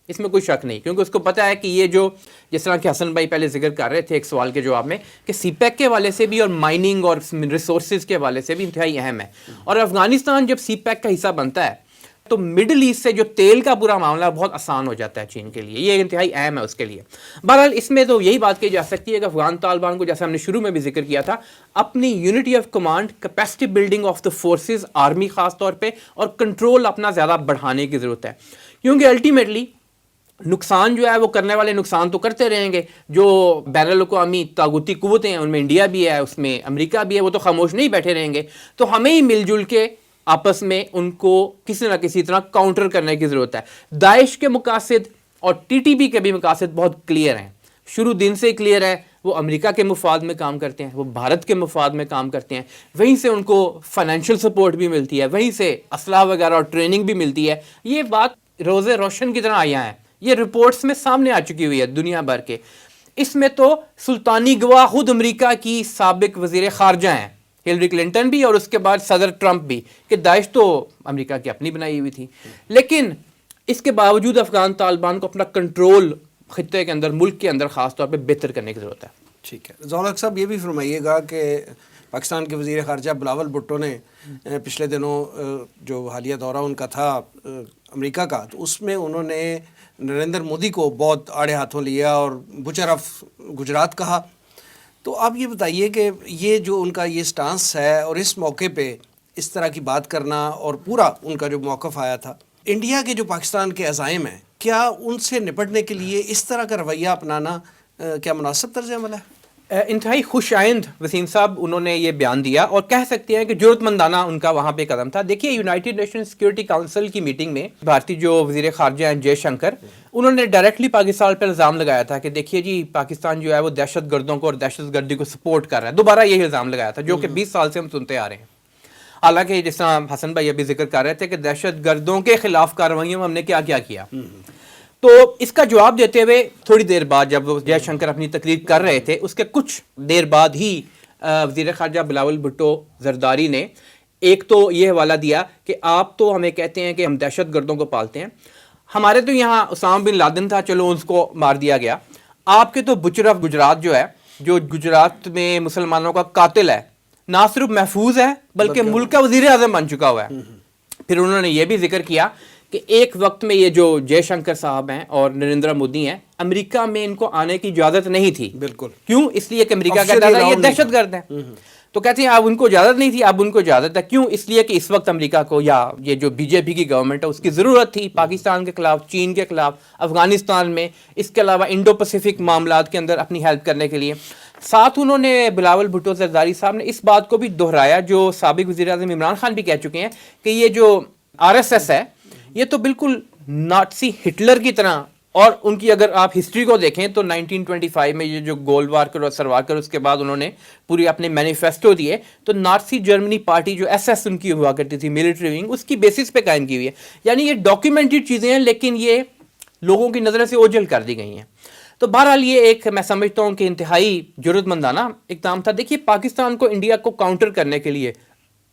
اس میں کوئی شک نہیں, کیونکہ اس کو پتہ ہے کہ یہ جو جس طرح کہ حسن بھائی پہلے ذکر کر رہے تھے ایک سوال کے جواب میں کہ سی پیک کے حوالے سے بھی اور مائننگ اور ریسورسز کے حوالے سے بھی انتہائی اہم ہے. اور افغانستان جب سی پیک کا حصہ بنتا ہے تو مڈل ایسٹ سے جو تیل کا پورا معاملہ بہت آسان ہو جاتا ہے چین کے لیے, یہ انتہائی اہم ہے اس کے لیے. بہرحال اس میں تو یہی بات کی جا سکتی ہے کہ افغان طالبان کو, جیسے ہم نے شروع میں بھی ذکر کیا تھا, اپنی unity of command, capacity building of the forces, army خاص طور پہ, اور کنٹرول اپنا زیادہ بڑھانے کی ضرورت ہے. کیونکہ الٹیمیٹلی نقصان جو ہے وہ کرنے والے نقصان تو کرتے رہیں گے. جو بین الاقوامی طاغوتی قوتیں ہیں ان میں انڈیا بھی ہے, اس میں امریکہ بھی ہے, وہ تو خاموش نہیں بیٹھے رہیں گے. تو ہمیں ہی مل جل کے آپس میں ان کو کسی نہ کسی طرح کاؤنٹر کرنے کی ضرورت ہے. داعش کے مقاصد اور ٹی ٹی پی کے بھی مقاصد بہت کلیئر ہیں, شروع دن سے کلیئر ہے. وہ امریکہ کے مفاد میں کام کرتے ہیں, وہ بھارت کے مفاد میں کام کرتے ہیں, وہیں سے ان کو فائنینشیل سپورٹ بھی ملتی ہے, وہیں سے اسلحہ وغیرہ اور ٹریننگ بھی ملتی ہے. یہ بات روز روشن کی طرح آیا ہے, یہ رپورٹس میں سامنے آ چکی ہوئی ہے دنیا بھر کے. اس میں تو سلطانی گواہ خود امریکہ کی سابق وزیر خارجہ ہیں, ہلری کلنٹن بھی اور اس کے بعد صدر ٹرمپ بھی, کہ داعش تو امریکہ کی اپنی بنائی ہوئی تھی. لیکن اس کے باوجود افغان طالبان کو اپنا کنٹرول خطے کے اندر, ملک کے اندر خاص طور پہ بہتر کرنے کی ضرورت ہے. ٹھیک ہے, ضیاء الحق صاحب یہ بھی فرمائیے گا کہ پاکستان کے وزیر خارجہ بلاول بھٹو نے پچھلے دنوں جو حالیہ دورہ ان کا تھا امریکہ کا, تو اس میں انہوں نے نریندر مودی کو بہت آڑے ہاتھوں لیا اور بچر آف گجرات کہا. تو آپ یہ بتائیے کہ یہ جو ان کا یہ سٹانس ہے اور اس موقع پہ اس طرح کی بات کرنا اور پورا ان کا جو موقف آیا تھا, انڈیا کے جو پاکستان کے عزائم ہیں, کیا ان سے نپٹنے کے لیے اس طرح کا رویہ اپنانا کیا مناسب طرز عمل ہے؟ انتہائی خوش آئند وسیم صاحب انہوں نے یہ بیان دیا, اور کہہ سکتے ہیں کہ جرأت مندانہ ان کا وہاں پہ قدم تھا. دیکھیے یونائٹڈ نیشن سیکورٹی کونسل کی میٹنگ میں بھارتی جو وزیر خارجہ ہیں جے شنکر, انہوں نے ڈائریکٹلی پاکستان پر الزام لگایا تھا کہ دیکھیے جی پاکستان جو ہے وہ دہشت گردوں کو اور دہشت گردی کو سپورٹ کر رہا ہے. دوبارہ یہی الزام لگایا تھا جو کہ 20 سال سے ہم سنتے آ رہے ہیں. حالانکہ جس طرح حسن بھائی ابھی ذکر کر رہے تھے کہ دہشت گردوں کے خلاف کارروائیوں میں ہم نے کیا کیا کیا. تو اس کا جواب دیتے ہوئے تھوڑی دیر بعد جب جے شنکر اپنی تقریر کر رہے تھے, اس کے کچھ دیر بعد ہی وزیر خارجہ بلاول بھٹو زرداری نے ایک تو یہ حوالہ دیا کہ آپ تو ہمیں کہتے ہیں کہ ہم دہشت گردوں کو پالتے ہیں, ہمارے تو یہاں اسامہ بن لادن تھا, چلو اس کو مار دیا گیا. آپ کے تو بچر آف گجرات جو ہے, جو گجرات میں مسلمانوں کا قاتل ہے, نہ صرف محفوظ ہے بلکہ ملک کا وزیر اعظم بن چکا ہوا ہے. پھر انہوں نے یہ بھی ذکر کیا کہ ایک وقت میں یہ جو جے شنکر صاحب ہیں اور نریندر مودی ہیں, امریکہ میں ان کو آنے کی اجازت نہیں تھی. بالکل. کیوں؟ اس لیے کہ امریکہ کہتا تھا یہ دہشت گرد ہیں. تو کہتے ہیں اب ان کو اجازت نہیں تھی, اب ان کو اجازت ہے. کیوں؟ اس لیے کہ اس وقت امریکہ کو یا یہ جو بی جے پی کی گورنمنٹ ہے اس کی ضرورت تھی پاکستان کے خلاف, چین کے خلاف, افغانستان میں, اس کے علاوہ انڈو پیسفک معاملات کے اندر اپنی ہیلپ کرنے کے لیے. ساتھ انہوں نے بلاول بھٹو زرداری صاحب نے اس بات کو بھی دہرایا جو سابق وزیر اعظم عمران خان بھی کہہ چکے ہیں کہ یہ جو آر ایس ایس ہے یہ تو بالکل ناٹسی ہٹلر کی طرح, اور ان کی اگر آپ ہسٹری کو دیکھیں تو 1925 میں یہ جو گولڈوارکر اور سرواکر, اس کے بعد انہوں نے پوری اپنے مینیفیسٹو دیے, تو ناٹسی جرمنی پارٹی جو ایس ایس ان کی ہوا کرتی تھی ملٹری ونگ, اس کی بیسس پہ قائم کی ہوئی ہے. یعنی یہ ڈاکیومنٹڈ چیزیں ہیں لیکن یہ لوگوں کی نظریں سے اوجھل کر دی گئی ہیں. تو بہرحال یہ ایک میں سمجھتا ہوں کہ انتہائی جرأت مندانہ اقدام تھا. دیکھیے پاکستان کو انڈیا کو کاؤنٹر کرنے کے لیے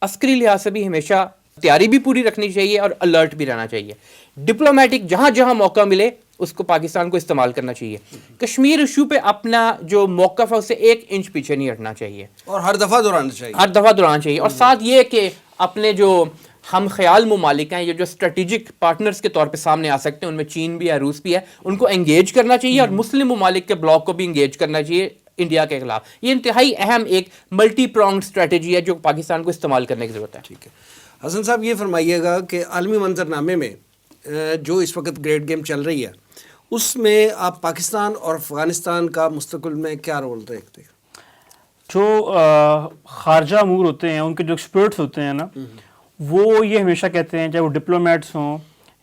عسکری لحاظ سے بھی ہمیشہ تیاری بھی پوری رکھنی چاہیے اور الرٹ بھی رہنا چاہیے. ڈپلومیٹک جہاں جہاں موقع ملے اس کو پاکستان کو استعمال کرنا چاہیے. کشمیر ایشو پہ اپنا جو موقف ہے اسے 1 انچ پیچھے نہیں ہٹنا چاہیے, اور ہر دفعہ دہرانا چاہیے. ہر دفعہ دہرانا چاہیے. اور ساتھ یہ کہ اپنے جو ہم خیال ممالک ہیں، یہ جو اسٹریٹجک پارٹنرز کے طور پہ سامنے آ سکتے ہیں، ان میں چین بھی ہے، روس بھی ہے، ان کو انگیج کرنا چاہیے اور مسلم ممالک کے بلاک کو بھی انگیج کرنا چاہیے انڈیا کے خلاف. یہ انتہائی اہم ایک ملٹی پرونگڈ اسٹریٹجی ہے جو پاکستان کو استعمال کرنے کی ضرورت ہے. ٹھیک ہے حسن صاحب، یہ فرمائیے گا کہ عالمی منظرنامے میں جو اس وقت گریٹ گیم چل رہی ہے اس میں آپ پاکستان اور افغانستان کا مستقبل میں کیا رول دیکھتے ہیں؟ جو خارجہ امور ہوتے ہیں، ان کے جو ایکسپرٹس ہوتے ہیں نا، وہ یہ ہمیشہ کہتے ہیں، چاہے وہ ڈپلومیٹس ہوں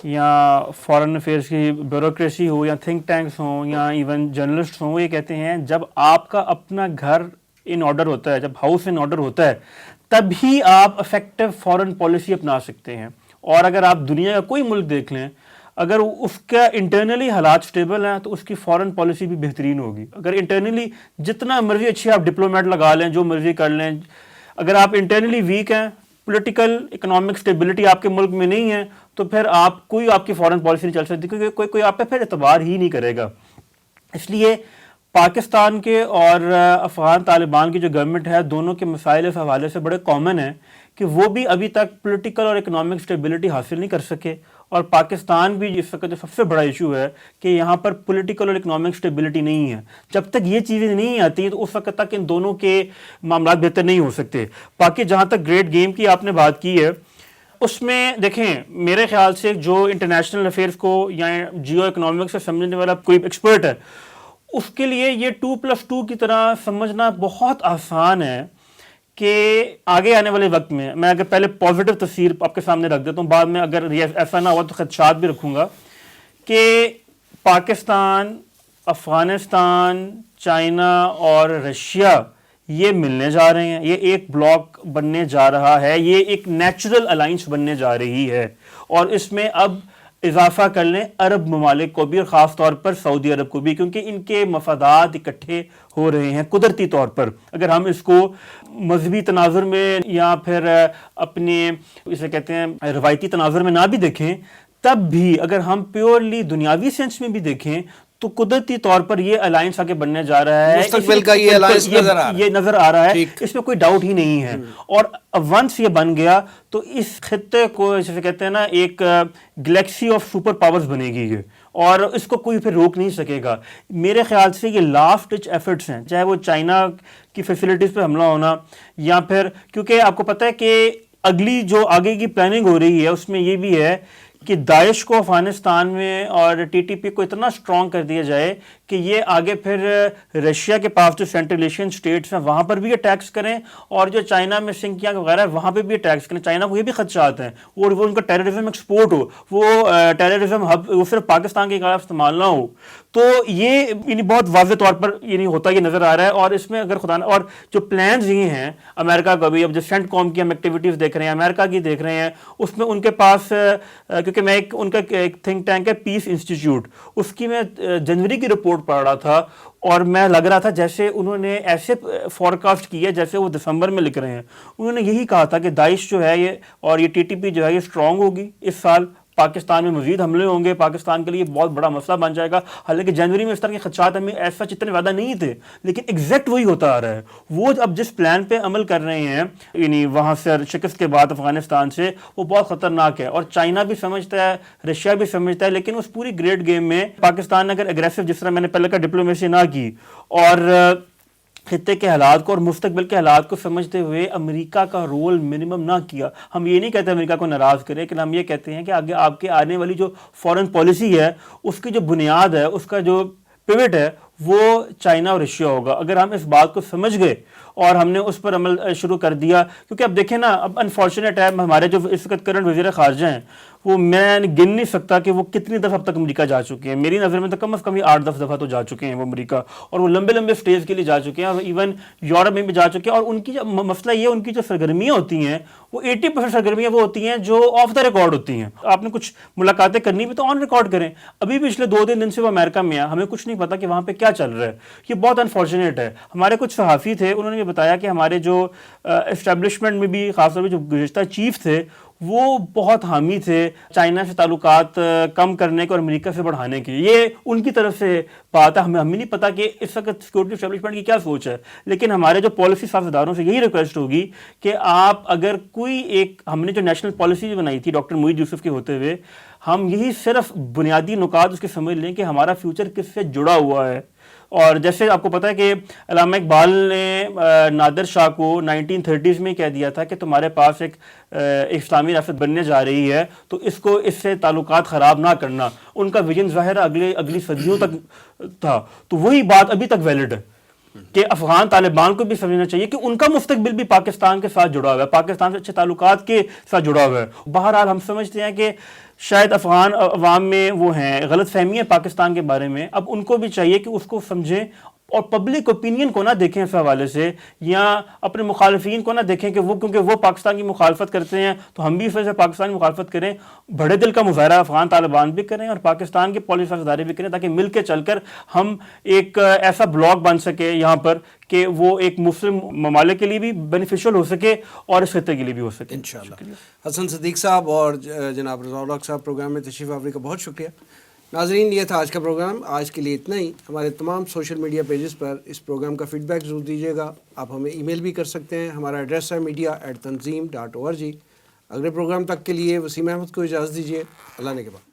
یا فارن افیئرس کی بیوروکریسی ہو یا تھنک ٹینکس ہوں یا ایون جرنلسٹ ہوں، وہ یہ کہتے ہیں جب آپ کا اپنا گھر ان آرڈر ہوتا ہے، جب ہاؤس ان آرڈر ہوتا ہے، تب ہی آپ افیکٹو فارن پالیسی اپنا سکتے ہیں. اور اگر آپ دنیا کا کوئی ملک دیکھ لیں، اگر اس کا انٹرنلی حالات سٹیبل ہیں تو اس کی فارن پالیسی بھی بہترین ہوگی. اگر انٹرنلی جتنا مرضی اچھے آپ ڈپلومیٹ لگا لیں، جو مرضی کر لیں، اگر آپ انٹرنلی ویک ہیں، پولیٹیکل اکنامک سٹیبلٹی آپ کے ملک میں نہیں ہے، تو پھر آپ کی فارن پالیسی نہیں چل سکتی، کیونکہ کوئی آپ پہ پھر اعتبار ہی نہیں کرے گا. اس لیے پاکستان کے اور افغان طالبان کی جو گورنمنٹ ہے، دونوں کے مسائل اس حوالے سے بڑے کامن ہیں کہ وہ بھی ابھی تک پولیٹیکل اور اکنامک سٹیبلٹی حاصل نہیں کر سکے. اور پاکستان بھی اس وقت جو سب سے بڑا ایشو ہے کہ یہاں پر پولیٹیکل اور اکنامک سٹیبلٹی نہیں ہے. جب تک یہ چیزیں نہیں آتی تو اس وقت تک ان دونوں کے معاملات بہتر نہیں ہو سکتے. باقی جہاں تک گریٹ گیم کی آپ نے بات کی ہے، اس میں دیکھیں میرے خیال سے جو انٹرنیشنل افیئرس کو یا جیو اکنامکس سے سمجھنے والا کوئی ایکسپرٹ ہے، اس کے لیے یہ 2+2 کی طرح سمجھنا بہت آسان ہے کہ آگے آنے والے وقت میں اگر پہلے پازیٹیو تصویر آپ کے سامنے رکھ دیتا ہوں، بعد میں اگر ایسا نہ ہوا تو خدشات بھی رکھوں گا کہ پاکستان، افغانستان، چائنا اور رشیا یہ ملنے جا رہے ہیں، یہ ایک بلاک بننے جا رہا ہے، یہ ایک نیچرل الائنس بننے جا رہی ہے. اور اس میں اب اضافہ کر لیں عرب ممالک کو بھی، اور خاص طور پر سعودی عرب کو بھی، کیونکہ ان کے مفادات اکٹھے ہو رہے ہیں قدرتی طور پر. اگر ہم اس کو مذہبی تناظر میں یا پھر اپنے اسے کہتے ہیں روایتی تناظر میں نہ بھی دیکھیں، تب بھی اگر ہم پیورلی دنیاوی سینس میں بھی دیکھیں تو قدرتی طور پر یہ الائنس آگے بننے جا رہا ہے. مستقبل کا یہ الائنس نظر آ رہا ہے، اس میں کوئی ڈاؤٹ ہی نہیں ہے. اور ونس یہ بن گیا تو اس خطے کو جیسے کہتے ہیں نا ایک گلیکسی آف سپر پاورز بنے گی یہ، اور اس کو کوئی پھر روک نہیں سکے گا. میرے خیال سے یہ لاسٹ ڈچ ایفرٹس ہیں، چاہے وہ چائنا کی فیسلٹیز پہ حملہ ہونا یا پھر، کیونکہ آپ کو پتہ ہے کہ اگلی جو آگے کی پلاننگ ہو رہی ہے اس میں یہ بھی ہے کہ داعش کو افغانستان میں اور TTP کو اتنا اسٹرانگ کر دیا جائے کہ یہ آگے پھر رشیا کے پاس جو سینٹرل ایشین اسٹیٹس ہیں وہاں پر بھی اٹیکس کریں، اور جو چائنا میں سنکیانگ وغیرہ وہاں پہ بھی اٹیکس کریں. چائنا کو یہ بھی خدشات ہیں وہ ان کا ٹیررزم ایکسپورٹ ہو، وہ ٹیررزم ہب وہ صرف پاکستان کے خلاف استعمال نہ ہو. تو یہ بہت واضح طور پر ہوتا یہ نظر آ رہا ہے. اور اس میں اگر خدا اور جو پلانز یہ ہیں امریکہ کا بھی، اب جو سینٹ کام کی ہم ایکٹیویٹیز دیکھ رہے ہیں، امریکہ کی دیکھ رہے ہیں، اس میں ان کے پاس کیونکہ میں ان کا ایک تھنک ٹینک ہے پیس انسٹیٹیوٹ، اس کی میں جنوری کی رپورٹ پڑھ رہا تھا اور میں لگ رہا تھا جیسے انہوں نے ایسے فورکاسٹ کی ہے جیسے وہ دسمبر میں لکھ رہے ہیں. انہوں نے یہی کہا تھا کہ داعش جو ہے یہ اور یہ TTP جو ہے یہ اسٹرانگ ہوگی اس سال، پاکستان میں مزید حملے ہوں گے، پاکستان کے لیے بہت بڑا مسئلہ بن جائے گا. حالانکہ جنوری میں اس طرح کے خدشات ہمیں ایسا اتنے وعدہ نہیں تھے، لیکن ایگزیکٹ وہی ہوتا آ رہا ہے. وہ اب جس پلان پہ عمل کر رہے ہیں وہاں سے شکست کے بعد افغانستان سے، وہ بہت خطرناک ہے. اور چائنا بھی سمجھتا ہے، رشیا بھی سمجھتا ہے، لیکن اس پوری گریٹ گیم میں پاکستان نے اگر اگریسو جس طرح میں نے پہلے کا ڈپلومیسی نہ کی اور خطے کے حالات کو اور مستقبل کے حالات کو سمجھتے ہوئے امریکہ کا رول منیمم نہ کیا. ہم یہ نہیں کہتے امریکہ کو ناراض کریں، لیکن ہم یہ کہتے ہیں کہ آگے آپ کے آنے والی جو فارن پالیسی ہے اس کی جو بنیاد ہے، اس کا جو پیوٹ ہے، وہ چائنا اور رشیا ہوگا. اگر ہم اس بات کو سمجھ گئے اور ہم نے اس پر عمل شروع کر دیا، کیونکہ اب دیکھیں نا، اب انفارچونیٹ ہے ہمارے جو اس وقت کرنٹ وزیر خارجہ ہیں، وہ میں گن نہیں سکتا کہ وہ کتنی دفعہ اب تک امریکہ جا چکے ہیں. میری نظر میں تو کم از کم 8-10 دفعہ تو جا چکے ہیں وہ امریکہ، اور وہ لمبے لمبے سٹیز کے لیے جا چکے ہیں، اور ایون یورپ میں بھی جا چکے ہیں. اور ان کی جو مسئلہ یہ، ان کی جو سرگرمیاں ہوتی ہیں وہ 80% سرگرمیاں وہ ہوتی ہیں جو آف دا ریکارڈ ہوتی ہیں. آپ نے کچھ ملاقاتیں کرنی بھی تو آن ریکارڈ کریں. ابھی پچھلے 2-3 دن سے وہ امریکہ میں ہیں، ہمیں کچھ نہیں پتا کہ وہاں پہ کیا چل رہا ہے. یہ بہت انفارچونیٹ ہے. ہمارے کچھ صحافی تھے، انہوں نے یہ بتایا کہ ہمارے جو اسٹیبلشمنٹ میں بھی خاص طور پہ جو گزشتہ چیف تھے وہ بہت حامی تھے چائنا سے تعلقات کم کرنے کے اور امریکہ سے بڑھانے کی. یہ ان کی طرف سے بات ہے. ہمیں نہیں پتا کہ اس وقت سیکورٹی اسٹیبلشمنٹ کی کیا سوچ ہے, لیکن ہمارے جو پالیسی سازداروں سے یہی ریکویسٹ ہوگی کہ آپ اگر کوئی ایک, ہم نے جو نیشنل پالیسی بنائی تھی ڈاکٹر معید یوسف کے ہوتے ہوئے, ہم یہی صرف بنیادی نکات اس کے سمجھ لیں کہ ہمارا فیوچر کس سے جڑا ہوا ہے. اور جیسے آپ کو پتہ ہے کہ علامہ اقبال نے نادر شاہ کو 1930s میں کہہ دیا تھا کہ تمہارے پاس ایک اسلامی ریاست بننے جا رہی ہے تو اس کو اس سے تعلقات خراب نہ کرنا. ان کا ویژن ظاہر اگلی صدیوں تک تھا. تو وہی بات ابھی تک ویلڈ ہے کہ افغان طالبان کو بھی سمجھنا چاہیے کہ ان کا مستقبل بھی پاکستان کے ساتھ جڑا ہوا ہے, پاکستان سے اچھے تعلقات کے ساتھ جڑا ہوا ہے. بہرحال ہم سمجھتے ہیں کہ شاید افغان عوام میں وہ ہیں غلط فہمی ہے پاکستان کے بارے میں. اب ان کو بھی چاہیے کہ اس کو سمجھیں اور پبلک اوپینین کو نہ دیکھیں اس حوالے سے, یا اپنے مخالفین کو نہ دیکھیں کہ وہ کیونکہ وہ پاکستان کی مخالفت کرتے ہیں تو ہم بھی اس وجہ سے پاکستان کی مخالفت کریں. بڑے دل کا مظاہرہ افغان طالبان بھی کریں اور پاکستان کے پالیسی ادارے بھی کریں, تاکہ مل کے چل کر ہم ایک ایسا بلاک بن سکے یہاں پر کہ وہ ایک مسلم ممالک کے لیے بھی بینیفیشل ہو سکے اور اس خطے کے لیے بھی ہو سکے. انشاءاللہ. حسن صدیق صاحب اور جناب رضا الحق صاحب پروگرام میں تشریف آوری کا بہت شکریہ. ناظرین, یہ تھا آج کا پروگرام. آج کے لیے اتنا ہی. ہمارے تمام سوشل میڈیا پیجز پر اس پروگرام کا فیڈ بیک ضرور دیجیے گا. آپ ہمیں ای میل بھی کر سکتے ہیں. ہمارا ایڈریس ہے media@tanzeem.org. اگلے پروگرام تک کے لیے وسیم احمد کو اجازت دیجیے. اللہ نے کے بعد.